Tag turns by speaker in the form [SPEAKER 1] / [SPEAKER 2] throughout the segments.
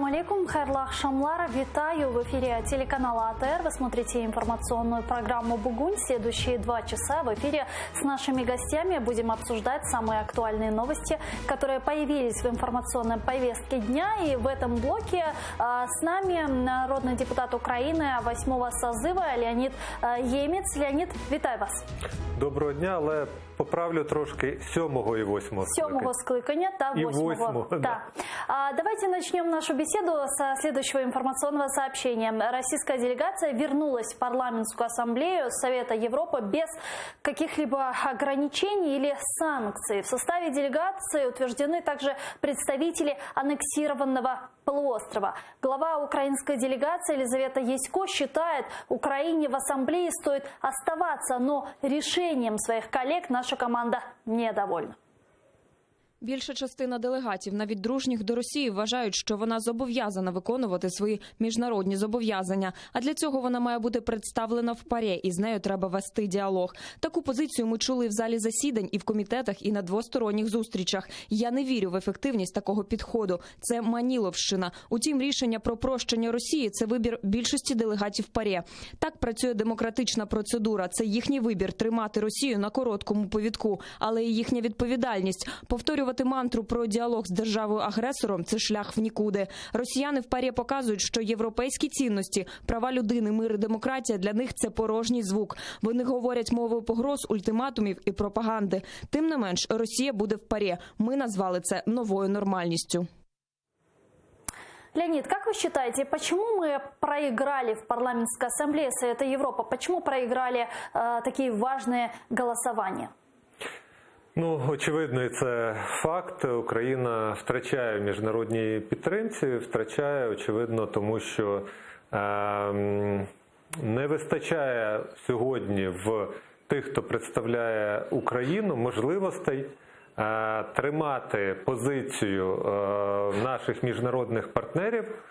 [SPEAKER 1] алейкум, хайрлы акшамлар, витаю в эфире телеканала АТР. Вы смотрите информационную программу «Бугунь». Следующие 2 часа в эфире с нашими гостями будем обсуждать самые актуальные новости, которые появились в информационной повестке дня. И в этом блоке с нами народный депутат Украины 8-го созыва Леонід Ємець. Леонід, вітаю вас.
[SPEAKER 2] Доброго дня, але поправлю трошки 7-го и 8-го.
[SPEAKER 1] 7-го скликання та 8-го. Да. Давайте начнем нашу беседу со следующего информационного сообщения. Российская делегация вернулась в парламентскую ассамблею Совета Европы без каких-либо ограничений или санкций. В составе делегации утверждены также представители аннексированного полуострова. Глава украинской делегации Елизавета Ясько считает, Украине в ассамблее стоит оставаться, но решением своих коллег наша команда недовольна.
[SPEAKER 3] Більша частина делегатів, навіть дружніх до Росії, вважають, що вона зобов'язана виконувати свої міжнародні зобов'язання. А для цього вона має бути представлена в ПАРЄ, і з нею треба вести діалог. Таку позицію ми чули в залі засідань, і в комітетах, і на двосторонніх зустрічах. Я не вірю в ефективність такого підходу. Це маніловщина. Утім, рішення про прощення Росії – це вибір більшості делегатів ПАРЄ. Так працює демократична процедура. Це їхній вибір – тримати Росію на короткому повідку. Але і їхня відповідальність – повторювати мантру про діалог з державою-агресором – це шлях в нікуди. Росіяни в ПАРЄ показують, що європейські цінності, права людини, мир і демократія для них – це порожній звук. Вони говорять мовою погроз, ультиматумів і пропаганди. Тим не менш, Росія буде в ПАРЄ. Ми назвали це новою нормальністю.
[SPEAKER 1] Леонид, как вы считаете, почему мы проиграли в парламентской ассамблее Совета Европы? Почему проиграли такие важные голосования?
[SPEAKER 2] Ну, очевидно, і це факт. Україна втрачає в міжнародній підтримці, втрачає, очевидно, тому що не вистачає сьогодні в тих, хто представляє Україну, можливостей тримати позицію наших міжнародних партнерів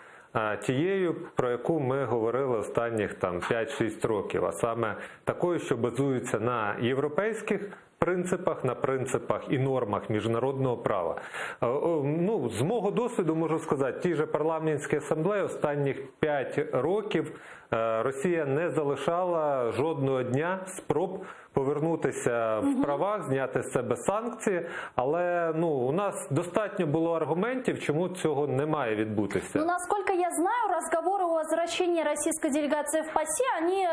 [SPEAKER 2] тією, про яку ми говорили останніх 5-6 років, а саме такою, що базується на європейських принципах, на принципах і нормах міжнародного права. Ну, з мого досвіду можу сказати, ті ж парламентські асамблеї останніх 5 років Росія не залишала жодного дня спроб повернутися в правах, зняти з себе санкції, але у нас достатньо було аргументів, чому цього не має відбутися.
[SPEAKER 1] Ну, насколько я знаю, разговоры о возвращении российской делегации в ПАСЕ, они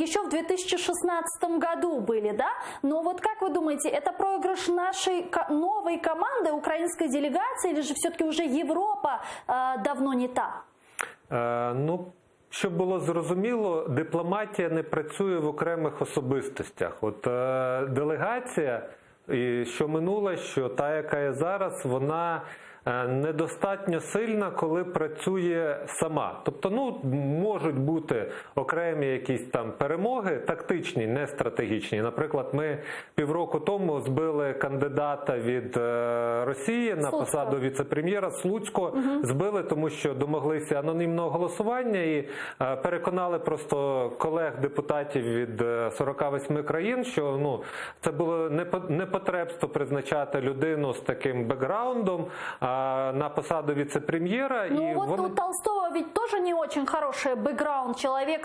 [SPEAKER 1] еще в 2016 году были, да? Но вот как вы думаете, это проигрыш нашей новой команды, украинской делегации, или же все-таки уже Европа давно не та?
[SPEAKER 2] Щоб було зрозуміло, дипломатія не працює в окремих особистостях. От делегація, що минула, що та, яка є зараз, вона недостатньо сильна, коли працює сама. Тобто, можуть бути окремі якісь там перемоги, тактичні, не стратегічні. Наприклад, ми півроку тому збили кандидата від Росії на посаду віце-прем'єра Слуцького. Збили, тому що домоглися анонімного голосування і переконали просто колег-депутатів від 48 країн, що це було непотребство призначати людину з таким бекграундом на посаду вице-премьера.
[SPEAKER 1] У Толстого ведь тоже не очень хороший бэкграунд. Человек,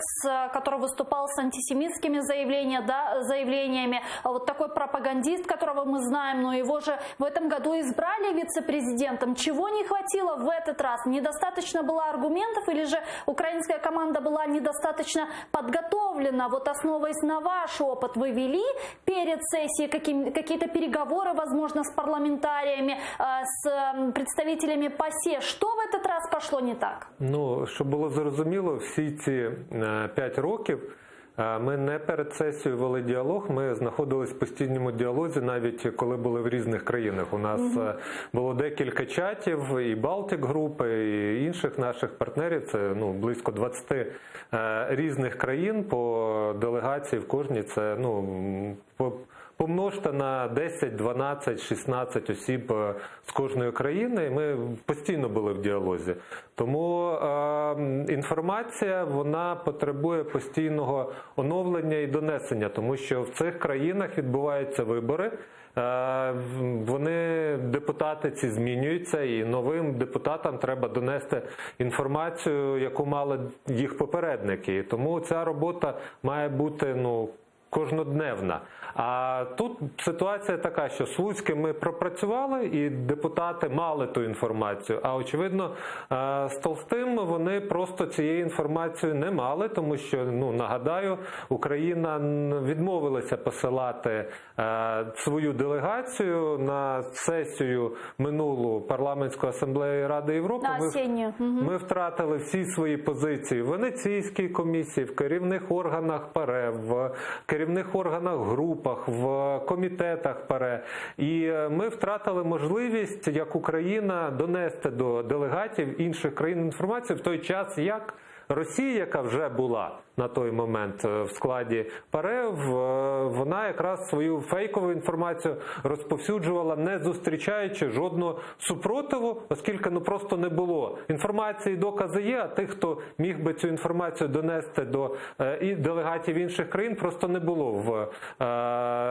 [SPEAKER 1] который выступал с антисемитскими заявлениями. Вот такой пропагандист, которого мы знаем, но его же в этом году избрали вице-президентом. Чего не хватило в этот раз? Недостаточно было аргументов или же украинская команда была недостаточно подготовлена? Вот основываясь на ваш опыт, вы вели перед сессией какие-то переговоры, возможно, с парламентариями, с представителями ПАСЕ. Что в этот раз пошло не так?
[SPEAKER 2] Щоб було зрозуміло, всі ці 5 років ми не перед сесією вели діалог, ми знаходились в постійному діалозі, навіть коли були в різних країнах. У нас було декілька чатів, і Балтик групи, і інших наших партнерів, це близько 20 різних країн по делегації в кожній, це помножте на 10, 12, 16 осіб з кожної країни, і ми постійно були в діалозі. Тому інформація, вона потребує постійного оновлення і донесення, тому що в цих країнах відбуваються вибори, вони, депутати ці змінюються, і новим депутатам треба донести інформацію, яку мали їх попередники. Тому ця робота має бути, кожнодневна. А тут ситуація така, що з Слуцьким ми пропрацювали, і депутати мали ту інформацію. А очевидно, з Толстим вони просто цієї інформації не мали, тому що, нагадаю, Україна відмовилася посилати свою делегацію на сесію минулу Парламентської асамблеї Ради Європи. Ми втратили всі свої позиції в Венеційській комісії, в керівних органах ПАРЕ, в керівних органах групах, в комітетах ПАРЕ. І ми втратили можливість, як Україна, донести до делегатів інших країн інформацію в той час, як Росія, яка вже була на той момент в складі ПАРЕ, вона якраз свою фейкову інформацію розповсюджувала, не зустрічаючи жодного супротиву, оскільки просто не було. Інформації і докази є, а тих, хто міг би цю інформацію донести до делегатів інших країн, просто не було в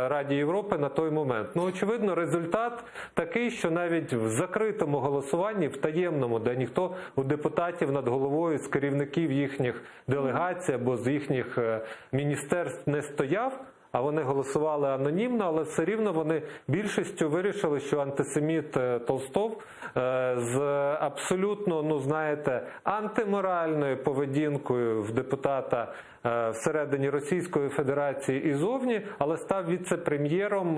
[SPEAKER 2] Раді Європи на той момент. Очевидно, результат такий, що навіть в закритому голосуванні, в таємному, де ніхто у депутатів над головою з керівників їхніх делегацій або з їхніх міністерств не стояв, а вони голосували анонімно, але все рівно вони більшістю вирішили, що антисеміт Толстов з абсолютно, антиморальною поведінкою в депутата всередині Російської Федерації і зовні, але став віце-прем'єром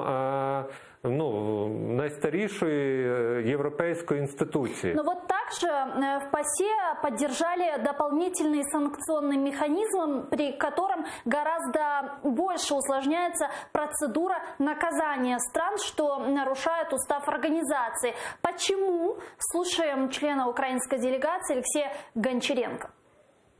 [SPEAKER 2] найстарейшей европейской институции.
[SPEAKER 1] Но вот также в ПАСЕ поддержали дополнительный санкционный механизм, при котором гораздо больше усложняется процедура наказания стран, что нарушает устав организации. Почему? Слушаем члена украинской делегации Алексея Гончаренко.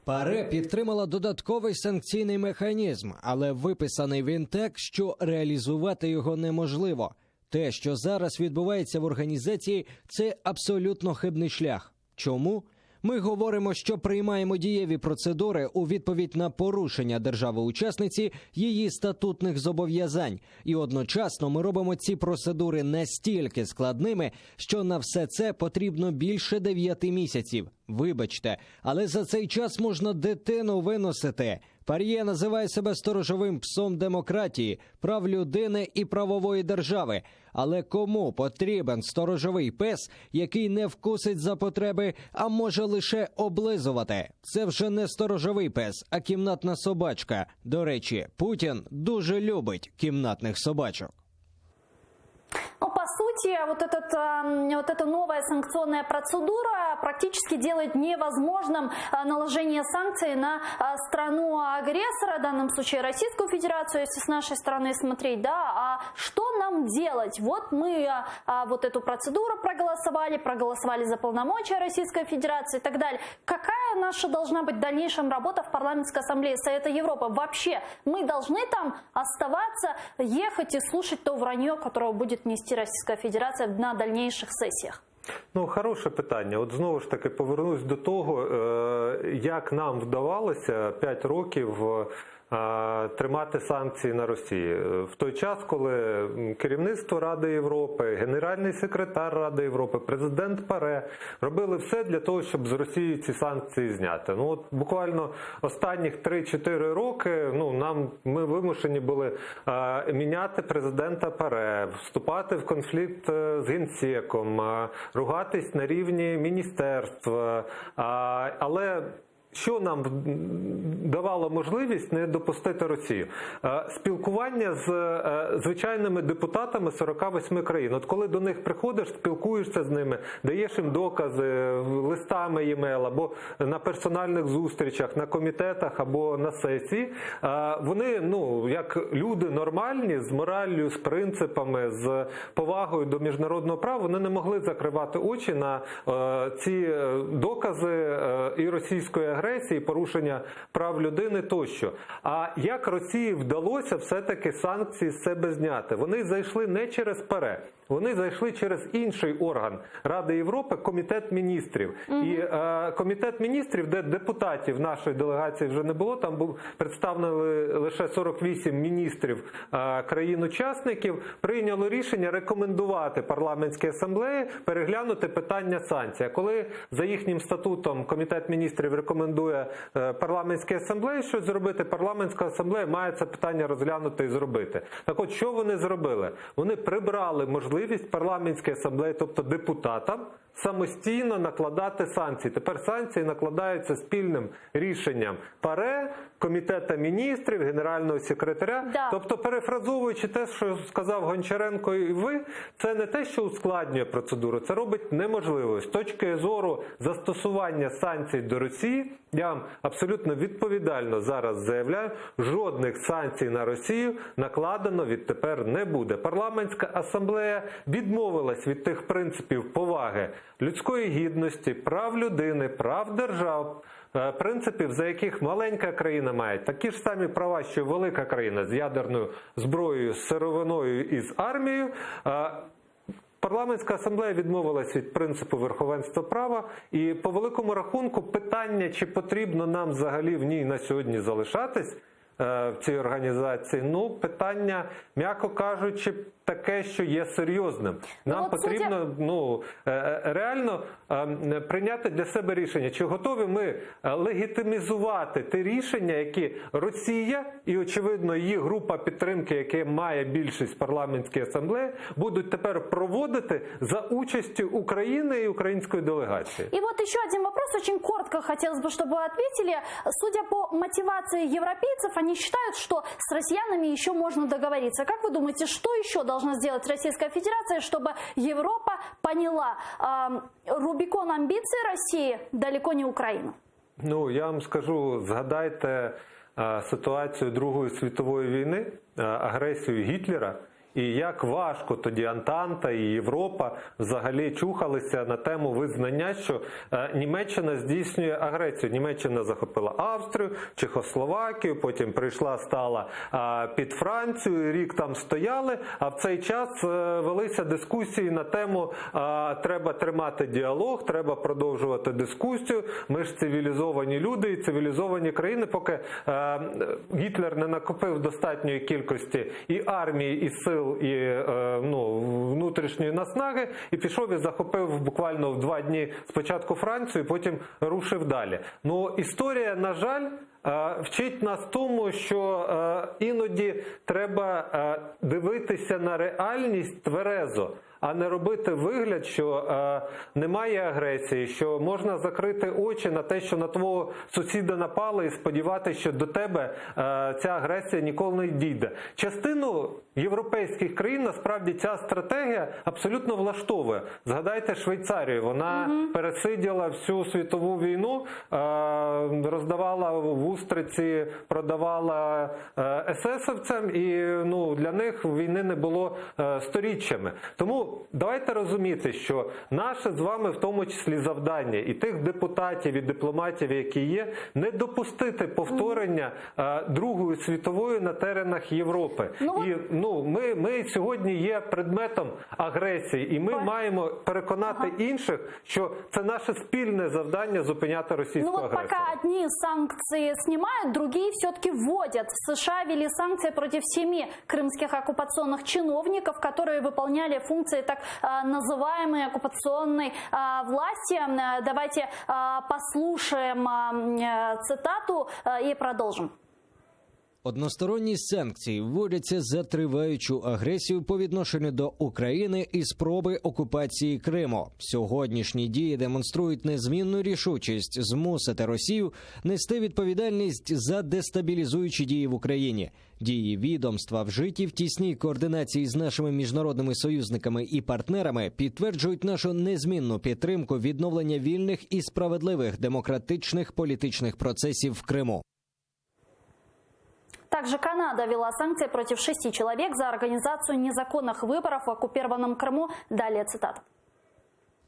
[SPEAKER 4] ПАРЕ підтримала додатковий санкційний механізм, але виписаний він так, що реалізувати його неможливо. Те, що зараз відбувається в організації, це абсолютно хибний шлях. Чому? Ми говоримо, що приймаємо дієві процедури у відповідь на порушення держави-учасниці її статутних зобов'язань. І одночасно ми робимо ці процедури настільки складними, що на все це потрібно більше 9 місяців. Вибачте, але за цей час можна дитину виносити. ПАРЄ називає себе сторожовим псом демократії, прав людини і правової держави. Але кому потрібен сторожовий пес, який не вкусить за потреби, а може лише облизувати? Це вже не сторожовий пес, а кімнатна собачка. До речі, Путін дуже любить кімнатних собачок.
[SPEAKER 1] По сути, вот эта новая санкционная процедура практически делает невозможным наложение санкций на страну-агрессора, в данном случае Российскую Федерацию, если с нашей стороны смотреть, да, а что нам делать? Вот мы вот эту процедуру проголосовали за полномочия Российской Федерации и так далее. Какая наша должна быть в дальнейшем работа в Парламентской ассамблее Совета Европы? Вообще, мы должны там оставаться, ехать и слушать то вранье, которое будет нести Российская Федерация на дальнейших сесіях?
[SPEAKER 2] Хороше питання. От знову ж таки повернусь до того, як нам вдавалося 5 років тримати санкції на Росії. В той час, коли керівництво Ради Європи, генеральний секретар Ради Європи, президент ПАРЕ робили все для того, щоб з Росії ці санкції зняти. Буквально останніх 3-4 роки ми вимушені були міняти президента ПАРЕ, вступати в конфлікт з Генсеком, ругатись на рівні міністерств. Але що нам давало можливість не допустити Росію? Спілкування з звичайними депутатами 48 країн. От коли до них приходиш, спілкуєшся з ними, даєш їм докази листами e-mail або на персональних зустрічах, на комітетах або на сесії, вони, як люди нормальні, з мораллю, з принципами, з повагою до міжнародного права, вони не могли закривати очі на ці докази і російської агресії, порушення прав людини тощо. А як Росії вдалося все-таки санкції з себе зняти? Вони зайшли не через ПАРЕ, вони зайшли через інший орган Ради Європи – Комітет міністрів. І Комітет міністрів, де депутатів нашої делегації вже не було, там був представлені лише 48 міністрів країн-учасників, прийняло рішення рекомендувати парламентській асамблеї переглянути питання санкцій. А коли за їхнім статутом Комітет міністрів рекомендує парламентській асамблеї щось зробити, парламентська асамблея має це питання розглянути і зробити. Так от, що вони зробили? Вони прибрали можливість парламентській асамблеї, тобто депутатам, самостійно накладати санкції. Тепер санкції накладаються спільним рішенням ПАРЕ, Комітету міністрів, Генерального секретаря.
[SPEAKER 1] Да.
[SPEAKER 2] Тобто, перефразовуючи те, що сказав Гончаренко і ви, це не те, що ускладнює процедуру, це робить неможливою. З точки зору застосування санкцій до Росії, я вам абсолютно відповідально зараз заявляю, жодних санкцій на Росію накладено відтепер не буде. Парламентська асамблея відмовилась від тих принципів поваги людської гідності, прав людини, прав держав, принципів, за яких маленька країна має такі ж самі права, що велика країна з ядерною зброєю, з сировиною і з армією. Парламентська асамблея відмовилась від принципу верховенства права, і по великому рахунку питання, чи потрібно нам взагалі в ній на сьогодні залишатись, в цій організації, питання, м'яко кажучи, таке, що є серйозним. Нам потрібно реально прийняти для себе рішення, чи готові ми легітимізувати ті рішення, які Росія і, очевидно, її група підтримки, яка має більшість в парламентській асамблеї, будуть тепер проводити за участю України і української делегації.
[SPEAKER 1] И вот еще один вопрос, очень коротко хотелось бы, чтобы вы ответили. Судя по мотивации европейцев, они считают, что с россиянами еще можно договориться. Как вы думаете, что еще должна сделать Российская Федерация, чтобы Европа поняла, Рубикон амбиций России далеко не Украина?
[SPEAKER 2] Я вам скажу, згадайте ситуацію Другої світової війни, агресію Гітлера, і як важко тоді Антанта і Європа взагалі чухалися на тему визнання, що Німеччина здійснює агресію. Німеччина захопила Австрію, Чехословакію, потім стала під Францію, рік там стояли, а в цей час велися дискусії на тему треба тримати діалог, треба продовжувати дискусію, ми ж цивілізовані люди і цивілізовані країни, поки Гітлер не накопив достатньої кількості і армії, і сил, і внутрішньої наснаги, і пішов і захопив буквально в 2 дні спочатку Францію, потім рушив далі. Історія, на жаль, вчить нас тому, що іноді треба дивитися на реальність тверезо, а не робити вигляд, що немає агресії, що можна закрити очі на те, що на твого сусіда напали, і сподіватися, що до тебе ця агресія ніколи не дійде. Частину європейських країн, насправді, ця стратегія абсолютно влаштовує. Згадайте Швейцарію. Вона пересиділа всю світову війну, роздавала в устриці, продавала есесовцям, і для них війни не було сторіччями. Тому давайте розуміти, що наше з вами в тому числі завдання і тих депутатів, і дипломатів, які є, не допустити повторення Другої світової на теренах Європи. Ми сьогодні є предметом агресії, і ми маємо переконати інших, що це наше спільне завдання зупиняти російську агресію.
[SPEAKER 1] Пока одни санкции снимают, другие все-таки вводят. США ввели санкции против 7 крымских оккупационных чиновников, которые выполняли функции так называемой оккупационной власти. Давайте послушаем цитату и продолжим.
[SPEAKER 4] Односторонні санкції вводяться за триваючу агресію по відношенню до України і спроби окупації Криму. Сьогоднішні дії демонструють незмінну рішучість змусити Росію нести відповідальність за дестабілізуючі дії в Україні. Дії відомства, вжиті в тісній координації з нашими міжнародними союзниками і партнерами, підтверджують нашу незмінну підтримку відновлення вільних і справедливих демократичних політичних процесів в Криму.
[SPEAKER 1] Также Канада ввела санкции против 6 человек за организацию незаконных выборов в оккупированном Крыму. Далее цитата.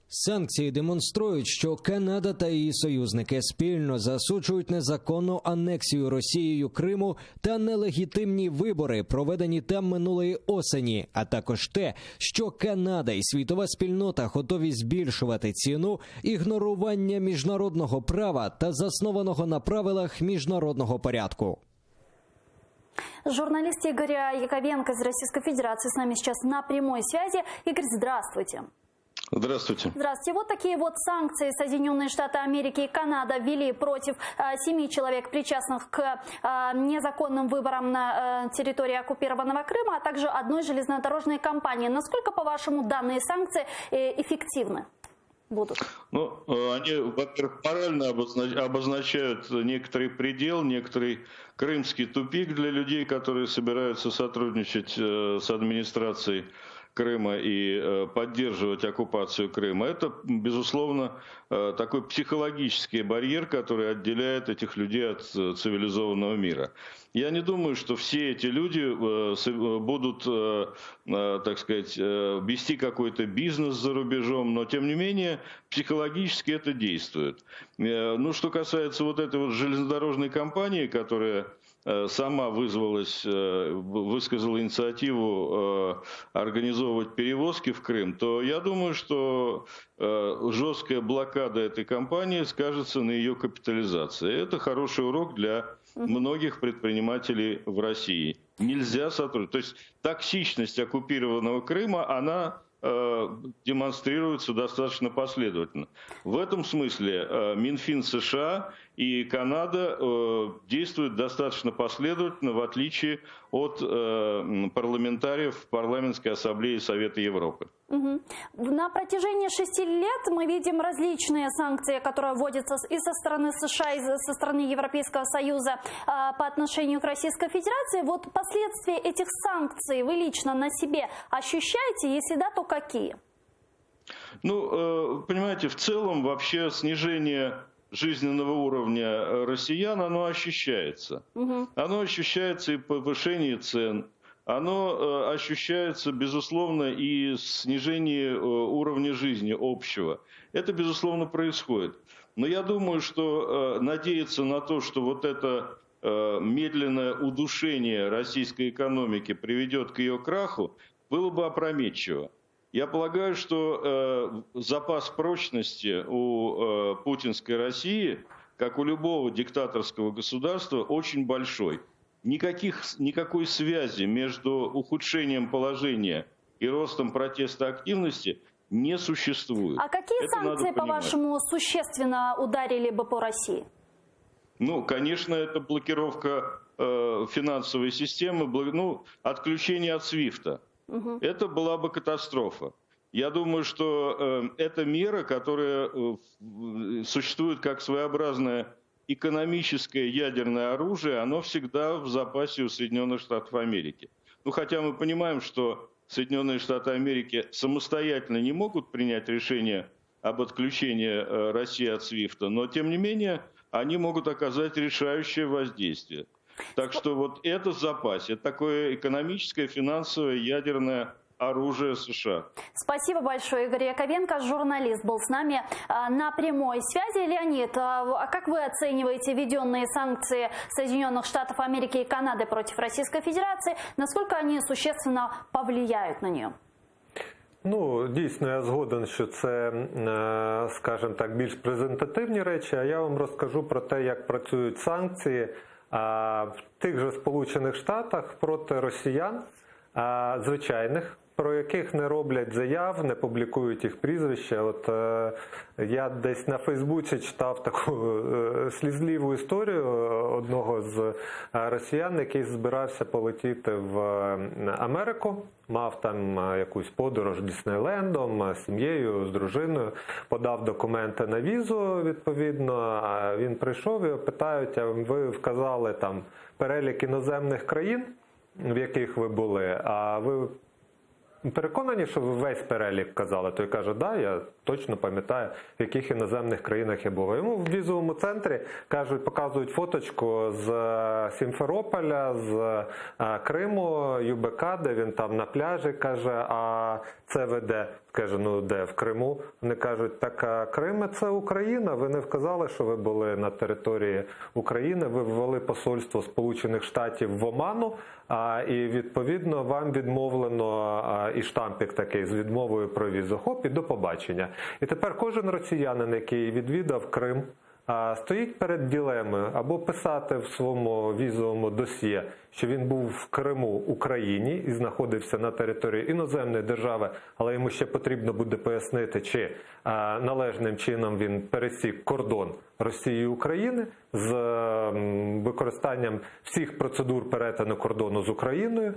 [SPEAKER 4] Санкції демонструють, що Канада та її союзники спільно засуджують незаконну анексію Росією Криму та нелегітимні вибори, проведені там минулої осені, а також те, що Канада і світова спільнота готові збільшувати ціну ігнорування міжнародного права та заснованого на правилах міжнародного порядку.
[SPEAKER 1] Журналист Игорь Яковенко из Российской Федерации с нами сейчас на прямой связи. Игорь, здравствуйте.
[SPEAKER 5] Здравствуйте.
[SPEAKER 1] Здравствуйте. Вот такие вот санкции Соединенные Штаты Америки и Канада ввели против 7 человек, причастных к незаконным выборам на территории оккупированного Крыма, а также одной железнодорожной компании. Насколько, по-вашему, данные санкции эффективны будут?
[SPEAKER 5] Ну, они, во-первых, морально обозначают некоторый предел, некоторый крымский тупик для людей, которые собираются сотрудничать с администрацией Крыма и поддерживать оккупацию Крыма. Это, безусловно, такой психологический барьер, который отделяет этих людей от цивилизованного мира. Я не думаю, что все эти люди будут, так сказать, вести какой-то бизнес за рубежом, но, тем не менее, психологически это действует. Ну, что касается вот этой вот железнодорожной компании, которая сама высказала инициативу организовывать перевозки в Крым, то я думаю, что жесткая блокада этой компании скажется на ее капитализации. Это хороший урок для многих предпринимателей в России. Нельзя сотрудничать. То есть токсичность оккупированного Крыма, она демонстрируется достаточно последовательно. В этом смысле Минфин США и Канада действуют достаточно последовательно, в отличие от парламентариев парламентской ассамблеи Совета Европы.
[SPEAKER 1] Угу. На протяжении 6 лет мы видим различные санкции, которые вводятся и со стороны США, и со стороны Европейского Союза по отношению к Российской Федерации. Вот последствия этих санкций вы лично на себе ощущаете? Если да, то какие?
[SPEAKER 5] Ну, понимаете, в целом вообще снижение жизненного уровня россиян, оно ощущается. Угу. Оно ощущается и повышение цен. Оно ощущается, безусловно, и снижение уровня жизни общего. Это, безусловно, происходит. Но я думаю, что надеяться на то, что вот это медленное удушение российской экономики приведет к ее краху, было бы опрометчиво. Я полагаю, что запас прочности у путинской России, как у любого диктаторского государства, очень большой. Никакой связи между ухудшением положения и ростом протестной активности не существует.
[SPEAKER 1] А какие санкции, по-вашему, существенно ударили бы по России?
[SPEAKER 5] Ну, конечно, это блокировка финансовой системы, отключение от СВИФТа. Угу. Это была бы катастрофа. Я думаю, что эта мера, которая существует как своеобразное экономическое ядерное оружие, оно всегда в запасе у Соединенных Штатов Америки. Ну, хотя мы понимаем, что Соединенные Штаты Америки самостоятельно не могут принять решение об отключении России от СВИФТа, но, тем не менее, они могут оказать решающее воздействие. Так что вот это в запасе, это такое экономическое, финансовое, ядерное оружие США.
[SPEAKER 1] Спасибо большое, Игорь Яковенко, журналист, был с нами на прямой связи. Леонид, как вы оцениваете введенные санкции Соединенных Штатов Америки и Канады против Российской Федерации? Насколько они существенно повлияют на нее?
[SPEAKER 2] Ну, дійсно, я згоден, що це, скажімо так, більш презентативні речі, а я вам розкажу про те, як працюють санкції в тих же Сполучених Штатах проти росіян, звичайних, про яких не роблять заяв, не публікують їх прізвища. От я десь на Фейсбуці читав таку слізливу історію одного з росіян, який збирався полетіти в Америку, мав там якусь подорож Діснейлендом, з сім'єю, з дружиною, подав документи на візу, відповідно, а він прийшов і питають, а ви вказали там перелік іноземних країн, в яких ви були, а ви переконані, що ви весь перелік казали? Той каже, да, я точно пам'ятаю, в яких іноземних країнах я був. Йому в візовому центрі кажуть, показують фоточку з Сімферополя, з Криму, ЮБК, де він там на пляжі, каже, а це ви де? Скажу, ну де, в Криму? Вони кажуть, так а Крим – це Україна, ви не вказали, що ви були на території України, ви ввели посольство Сполучених Штатів в Оману, і відповідно вам відмовлено і штампік такий з відмовою про візу. Хоп, і до побачення. І тепер кожен росіянин, який відвідав Крим, стоїть перед дилемою або писати в своєму візовому досьє, що він був в Криму, Україні і знаходився на території іноземної держави, але йому ще потрібно буде пояснити, чи належним чином він пересік кордон Росії і України з використанням всіх процедур перетину кордону з Україною,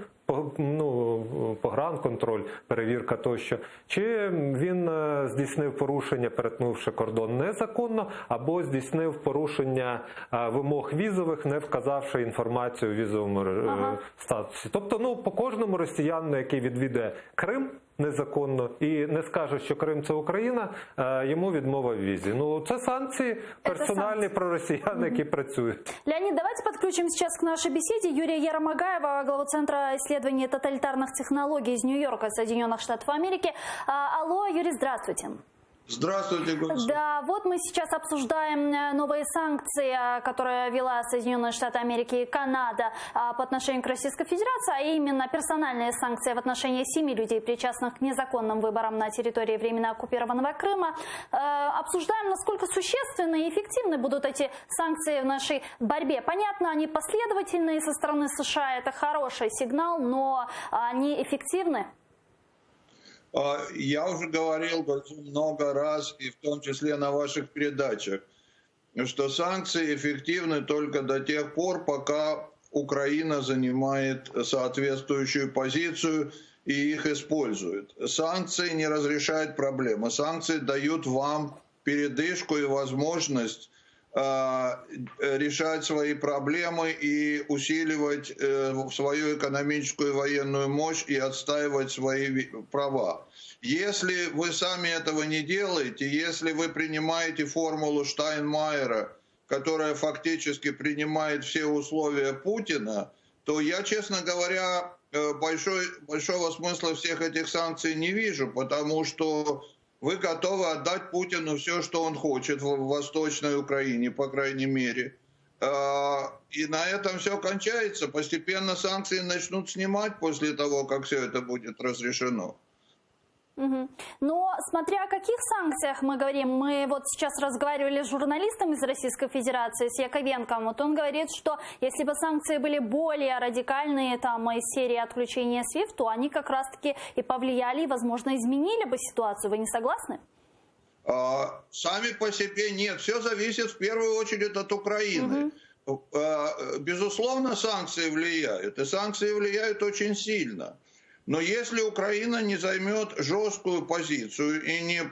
[SPEAKER 2] погранконтроль, перевірка тощо, чи він здійснив порушення, перетнувши кордон незаконно, або здійснив порушення вимог візових, не вказавши інформацію у візовому статусі. Тобто, по кожному росіянину, який відвідує Крим незаконно і не скаже, що Крим – це Україна, йому відмова в візі. Це санкції персональні про росіян, які працюють.
[SPEAKER 1] Леонид, давайте подключим сейчас к нашей беседе Юрия Яромагаева, главу Центра исследований тоталитарных технологий из Нью-Йорка, Соединенных Штатов Америки. Алло, Юрий, здравствуйте.
[SPEAKER 6] Здравствуйте, господи.
[SPEAKER 1] Да, вот мы сейчас обсуждаем новые санкции, которые ввела Соединенные Штаты Америки и Канада по отношению к Российской Федерации, а именно персональные санкции в отношении 7 людей, причастных к незаконным выборам на территории временно оккупированного Крыма. Обсуждаем, насколько существенны и эффективны будут эти санкции в нашей борьбе. Понятно, они последовательные со стороны США, это хороший сигнал, но они эффективны?
[SPEAKER 6] Я уже говорил много раз, и в том числе на ваших передачах, что санкции эффективны только до тех пор, пока Украина занимает соответствующую позицию и их использует. Санкции не разрешают проблемы. Санкции дают вам передышку и возможность решать свои проблемы и усиливать свою экономическую и военную мощь и отстаивать свои права. Если вы сами этого не делаете, если вы принимаете формулу Штайнмайера, которая фактически принимает все условия Путина, то я, честно говоря, большого смысла всех этих санкций не вижу, потому что вы готовы отдать Путину все, что он хочет в Восточной Украине, по крайней мере. И на этом все кончается. Постепенно санкции начнут снимать после того, как все это будет разрешено.
[SPEAKER 1] Но смотря о каких санкциях мы говорим, мы вот сейчас разговаривали с журналистом из Российской Федерации, с Яковенком, вот он говорит, что если бы санкции были более радикальные, там, из серии отключения SWIFT, то они как раз-таки и повлияли, и, возможно, изменили бы ситуацию. Вы не согласны?
[SPEAKER 6] Сами по себе нет. Все зависит в первую очередь от Украины. Безусловно, санкции влияют, и санкции влияют очень сильно. Но если Украина не займет жесткую позицию и не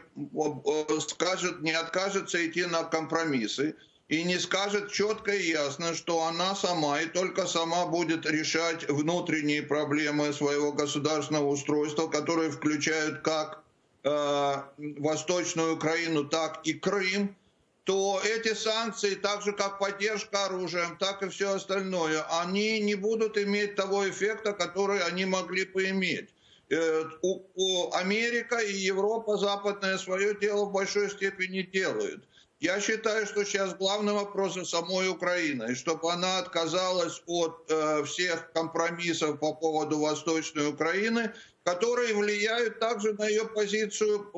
[SPEAKER 6] откажется идти на компромиссы, и не скажет четко и ясно, что она сама и только сама будет решать внутренние проблемы своего государственного устройства, которые включают как Восточную Украину, так и Крым, то эти санкции, так же как поддержка оружием, так и все остальное, они не будут иметь того эффекта, который они могли бы иметь. Америка и Европа западная свое дело в большой степени делают. Я считаю, что сейчас главный вопрос самой Украины, чтобы она отказалась от всех компромиссов по поводу Восточной Украины, которые влияют также на ее позицию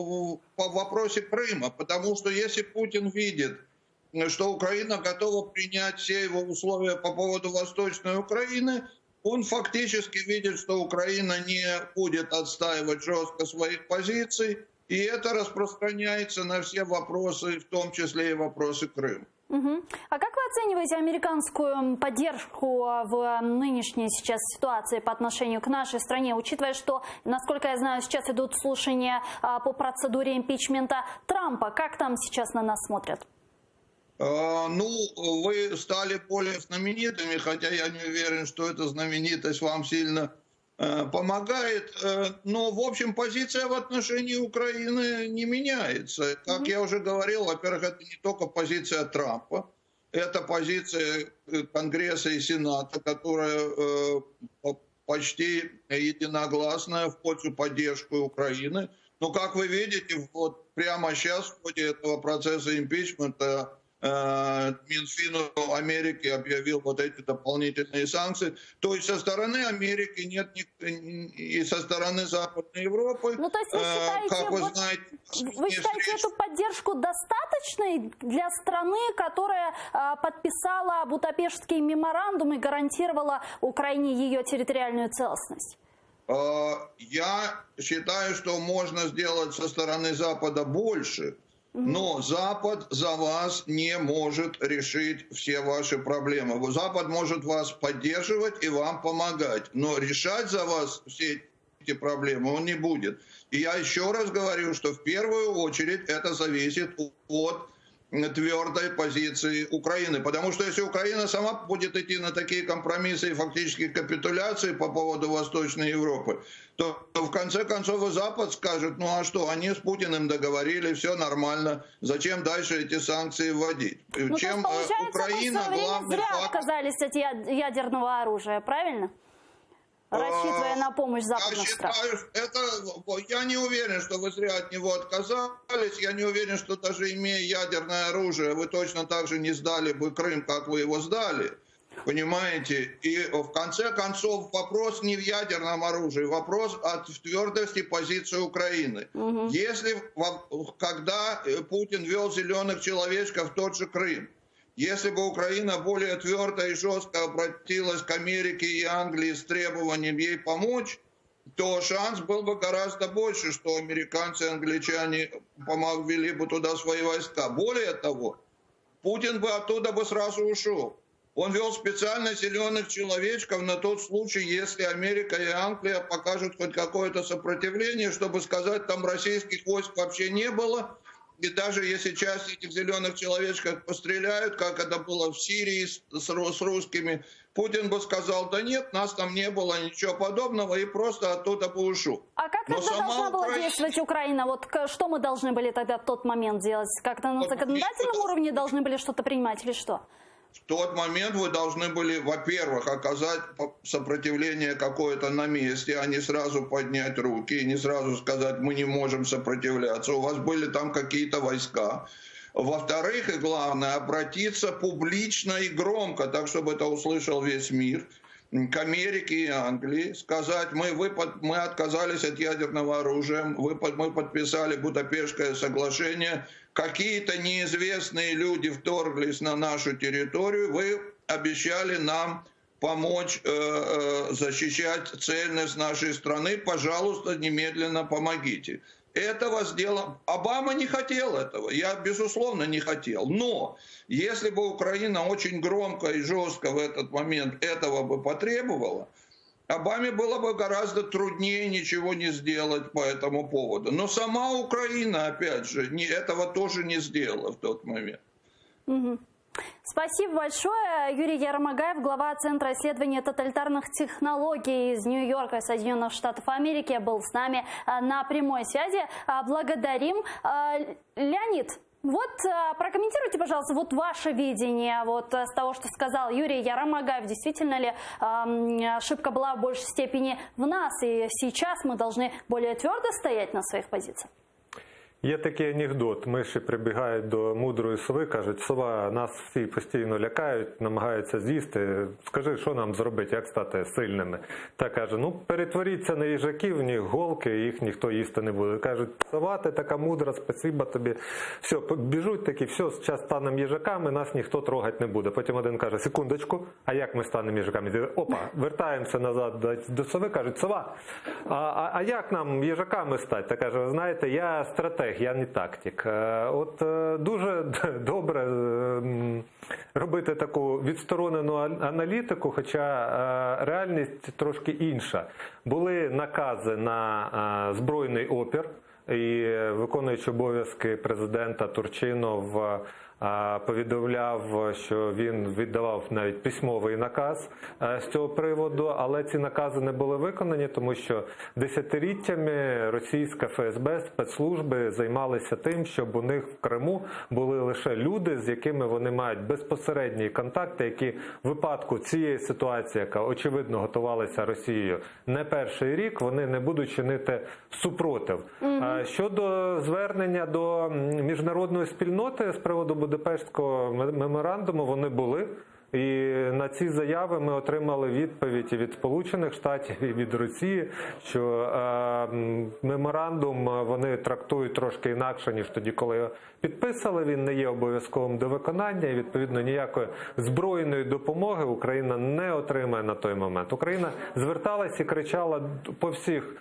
[SPEAKER 6] по вопросе Крыма. Потому что если Путин видит, что Украина готова принять все его условия по поводу Восточной Украины, он фактически видит, что Украина не будет отстаивать жестко своих позиций, и это распространяется на все вопросы, в том числе и вопросы Крыма.
[SPEAKER 1] А как вы оцениваете американскую поддержку в нынешней сейчас ситуации по отношению к нашей стране, учитывая, что, насколько я знаю, сейчас идут слушания по процедуре импичмента Трампа? Как там сейчас на нас смотрят?
[SPEAKER 6] Вы стали более знаменитыми, хотя я не уверен, что эта знаменитость вам сильно помогает. Но, в общем, позиция в отношении Украины не меняется. Как я уже говорил, во-первых, это не только позиция Трампа, это позиция Конгресса и Сената, которая почти единогласная в пользу поддержки Украины. Но, как вы видите, вот прямо сейчас в ходе этого процесса импичмента Минфин Америки объявил вот эти дополнительные санкции. То есть со стороны Америки нет и со стороны Западной Европы.
[SPEAKER 1] Ну, то есть вы считаете,
[SPEAKER 6] как вы знаете,
[SPEAKER 1] вы считаете эту поддержку достаточной для страны, которая подписала Будапештский меморандум и гарантировала Украине ее территориальную целостность?
[SPEAKER 6] Я считаю, что можно сделать со стороны Запада больше. Но Запад за вас не может решить все ваши проблемы. Запад может вас поддерживать и вам помогать, но решать за вас все эти проблемы он не будет. И я еще раз говорю, что в первую очередь это зависит от твердой позиции Украины. Потому что если Украина сама будет идти на такие компромиссы и фактически капитуляции по поводу Восточной Европы, то в конце концов и Запад скажет, ну а что, они с Путиным договорились, все нормально, зачем дальше эти санкции вводить?
[SPEAKER 1] Ну,
[SPEAKER 6] Чем
[SPEAKER 1] то есть, получается,
[SPEAKER 6] Украина,
[SPEAKER 1] мы в свое время
[SPEAKER 6] главный
[SPEAKER 1] зря
[SPEAKER 6] фактор...
[SPEAKER 1] отказались от ядерного оружия, правильно? Рассчитывая на помощь западных стран.
[SPEAKER 6] Я не уверен, что вы зря от него отказались. Я не уверен, что даже имея ядерное оружие, вы точно так же не сдали бы Крым, как вы его сдали. Понимаете? И в конце концов вопрос не в ядерном оружии, вопрос в твердости позиции Украины. Когда Путин вел зеленых человечков в тот же Крым, если бы Украина более твердо и жестко обратилась к Америке и Англии с требованием ей помочь, то шанс был бы гораздо больше, что американцы и англичане ввели бы туда свои войска. Более того, Путин бы оттуда бы сразу ушел. Он вел специально зеленых человечков на тот случай, если Америка и Англия покажут хоть какое-то сопротивление, чтобы сказать, там российских войск вообще не было. И даже если часть этих зеленых человечков постреляют, как это было в Сирии с русскими, Путин бы сказал, да нет, нас там не было, ничего подобного, и просто оттуда бы ушел.
[SPEAKER 1] А как тогда должна была действовать Украина? Вот что мы должны были тогда в тот момент делать? Как-то на законодательном уровне должны были что-то принимать или что?
[SPEAKER 6] В тот момент вы должны были, во-первых, оказать сопротивление какое-то на месте, а не сразу поднять руки и не сразу сказать, мы не можем сопротивляться, у вас были там какие-то войска. Во-вторых, и главное, обратиться публично и громко, так, чтобы это услышал весь мир, к Америке и Англии, сказать, мы отказались от ядерного оружия, мы подписали Будапештское соглашение, какие-то неизвестные люди вторглись на нашу территорию, вы обещали нам помочь защищать цельность нашей страны, пожалуйста, немедленно помогите. Этого сделал... Обама не хотел этого, я, безусловно, не хотел. Но если бы Украина очень громко и жестко в этот момент этого бы потребовала, Обаме было бы гораздо труднее ничего не сделать по этому поводу. Но сама Украина, опять же, этого тоже не сделала в тот момент.
[SPEAKER 1] Спасибо большое. Юрий Ярмагаев, глава Центра исследования тоталитарных технологий из Нью-Йорка, Соединенных Штатов Америки, был с нами на прямой связи. Благодарим. Леонид, вот прокомментируйте, пожалуйста, вот ваше видение вот с того, что сказал Юрий Ярмагаев. Действительно ли ошибка была в большей степени в нас, и сейчас мы должны более твердо стоять на своих позициях?
[SPEAKER 2] Є такий анекдот. Миші прибігають до мудрої сови, кажуть, сова, нас всі постійно лякають, намагаються з'їсти. Скажи, що нам зробити, як стати сильними? Та каже, ну перетворіться на їжаків, в них голки, їх ніхто їсти не буде. Кажуть, сова, ти така мудра, спасибо тобі. Все, біжуть такі, все, зараз станемо їжаками, нас ніхто трогати не буде. Потім один каже, секундочку, а як ми станемо їжаками? Опа, вертаємося назад до сови, кажуть, сова, а як нам їжаками стати? Та каже, ви знаєте, я стратег. Я не тактик. От дуже добре робити таку відсторонену аналітику, хоча реальність трошки інша. Були накази на збройний опір, і виконуючи обов'язки президента Турчинов повідомляв, що він віддавав навіть письмовий наказ з цього приводу, але ці накази не були виконані, тому що десятиліттями російська ФСБ, спецслужби займалися тим, щоб у них в Криму були лише люди, з якими вони мають безпосередні контакти, які в випадку цієї ситуації, яка очевидно готувалася Росією не перший рік, вони не будуть чинити супротив. Щодо звернення до міжнародної спільноти з приводу Будапештського меморандуму, вони були. І на ці заяви ми отримали відповідь і від Сполучених Штатів, і від Росії, що меморандум вони трактують трошки інакше, ніж тоді, коли його підписали. Він не є обов'язковим до виконання і, відповідно, ніякої збройної допомоги Україна не отримає на той момент. Україна зверталась і кричала по всіх,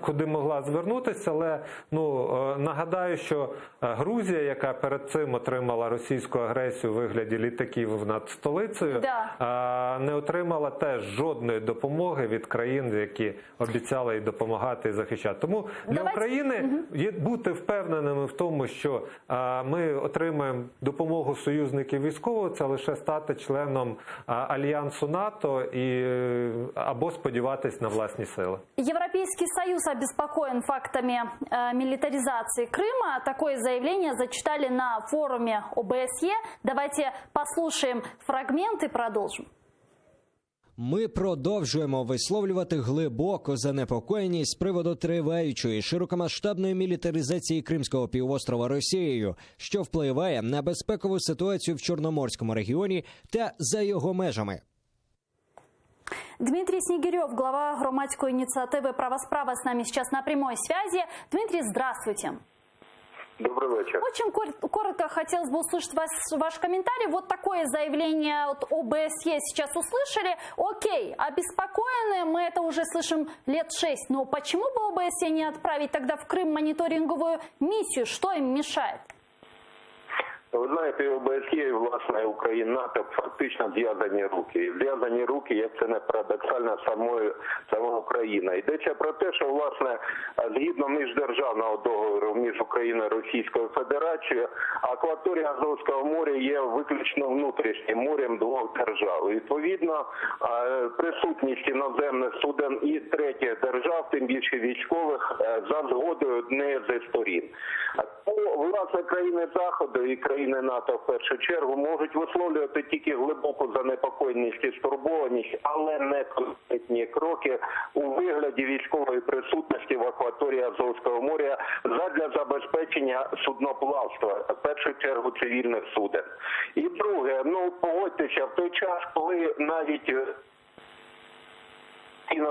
[SPEAKER 2] куди могла звернутися, але нагадаю, що Грузія, яка перед цим отримала російську агресію у вигляді літаків над столицею, не отримала теж жодної допомоги від країн, які обіцяли їй допомагати і захищати. Тому для України є бути впевненими в тому, що ми отримаємо допомогу союзників військового, це лише стати членом Альянсу НАТО або сподіватись на власні сили.
[SPEAKER 1] Европейский Союз обеспокоен фактами милитаризации Крыма. Такое заявление зачитали на форуме ОБСЕ. Давайте послушаем фрагмент и продолжим.
[SPEAKER 4] Ми продовжуємо висловлювати глибоку занепокоєність з приводу триваючої широкомасштабної мілітаризації Кримського півострова Росією, що впливає на безпекову ситуацію в Чорноморському регіоні та за його межами.
[SPEAKER 1] Дмитрий Снегирев, глава громадской инициативы «Право-справа», с нами сейчас на прямой связи. Дмитрий, здравствуйте.
[SPEAKER 7] Добрый вечер.
[SPEAKER 1] Очень коротко хотелось бы услышать ваш комментарий. Вот такое заявление от ОБСЕ сейчас услышали. Окей, обеспокоены, мы это уже слышим лет 6. Но почему бы ОБСЕ не отправить тогда в Крым мониторинговую миссию? Что им мешает?
[SPEAKER 7] Ви знаєте, ОБСЄ і, власне, Україна, НАТО фактично зв'язані руки. І зв'язані руки, як це не парадоксально, сама Україна. Йдеться про те, що, власне, згідно міждержавного договору між Україною і Російською Федерацією, акваторія Азовського моря є виключно внутрішнім морем двох держав. Відповідно, присутність іноземних суден і третіх держав, тим більше військових, за згодою однієї зі сторін. Власне, країни Заходу і країни НАТО в першу чергу можуть висловлювати тільки глибоку занепокоєність і стурбованість, але не конкретні кроки у вигляді військової присутності в акваторії Азовського моря задля забезпечення судноплавства, в першу чергу цивільних суден. І друге, погодьтеся, в той час, коли навіть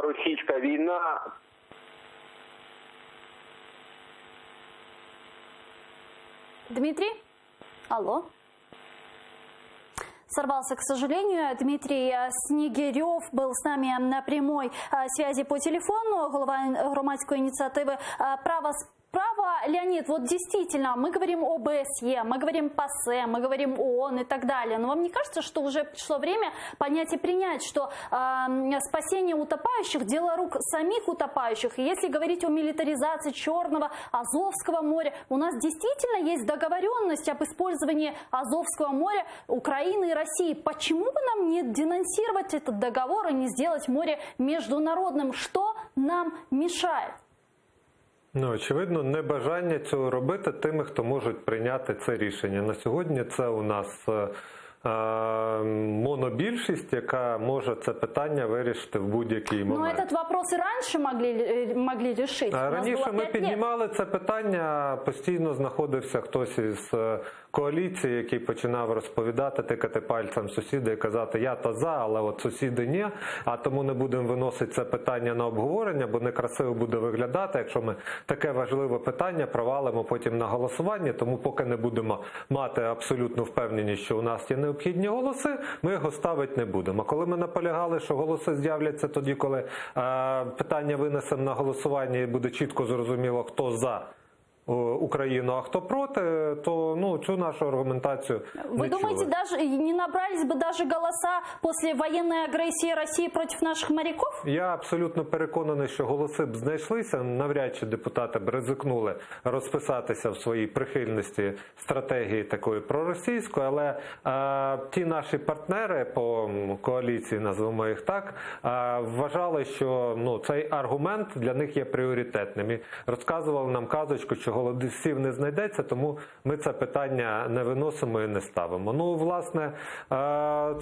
[SPEAKER 7] російська війна
[SPEAKER 1] Дмитрий? Алло? Сорвался, к сожалению. Дмитрий Снегирев был с нами на прямой связи по телефону, глава громадской инициативы «Право-справа». Леонид, вот действительно, мы говорим о ОБСЕ, мы говорим ПАСЕ, мы говорим ООН и так далее. Но вам не кажется, что уже пришло время понять и принять, что спасение утопающих – дело рук самих утопающих? И если говорить о милитаризации Черного, Азовского моря, у нас действительно есть договоренность об использовании Азовского моря Украины и России. Почему бы нам не денонсировать этот договор и не сделать море международным? Что нам мешает?
[SPEAKER 2] Очевидно, небажання цього робити тими, хто можуть прийняти це рішення. На сьогодні це у нас монобільшість, яка може це питання вирішити в будь-який момент.
[SPEAKER 1] Но этот вопрос и раньше могли решить.
[SPEAKER 2] Раніше ми піднімали це питання, постійно знаходився хтось із коаліції, який починав розповідати, тикати пальцем сусіда і казати, я то за, але от сусіди ні, а тому не будемо виносити це питання на обговорення, бо некрасиво буде виглядати, якщо ми таке важливе питання провалимо потім на голосування, тому поки не будемо мати абсолютну впевненість, що у нас є необхідні голоси, ми його ставити не будемо. А коли ми наполягали, що голоси з'являться тоді, коли питання винесемо на голосування і буде чітко зрозуміло, хто за Украину, а кто проти, то цю нашу аргументацию
[SPEAKER 1] Вы думаете, даже не набрались бы даже голоса после военной агрессии России против наших моряков?
[SPEAKER 2] Я абсолютно переконаний, що голоси б знайшлися. Навряд чи депутати б ризикнули розписатися в своїй прихильності стратегії такої проросійської, але ті наші партнери по коаліції, назвемо їх так, вважали, що цей аргумент для них є пріоритетним. І розказували нам казочку, що голосів не знайдеться, тому ми це питання не виносимо і не ставимо. Власне,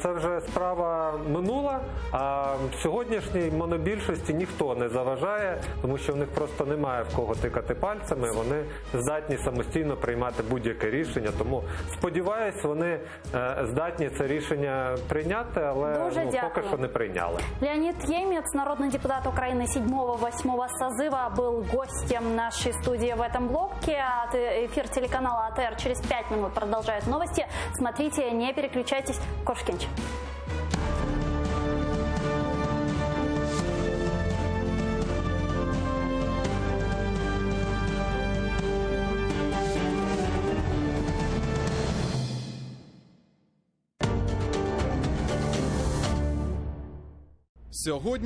[SPEAKER 2] це вже справа минула, а сьогоднішній монобільшості ніхто не заважає, тому що в них просто немає в кого тикати пальцями, вони здатні самостійно приймати будь-яке рішення, тому сподіваюсь, вони здатні це рішення прийняти, але поки що не прийняли.
[SPEAKER 1] Леонид Ємець, народный депутат Украины 7-8 созыва, был гостем нашей студии в этом блоке. Эфир телеканала АТР через 5 минут продолжает новости. Смотрите, не переключайтесь. Кошкинч.
[SPEAKER 8] Сьогодні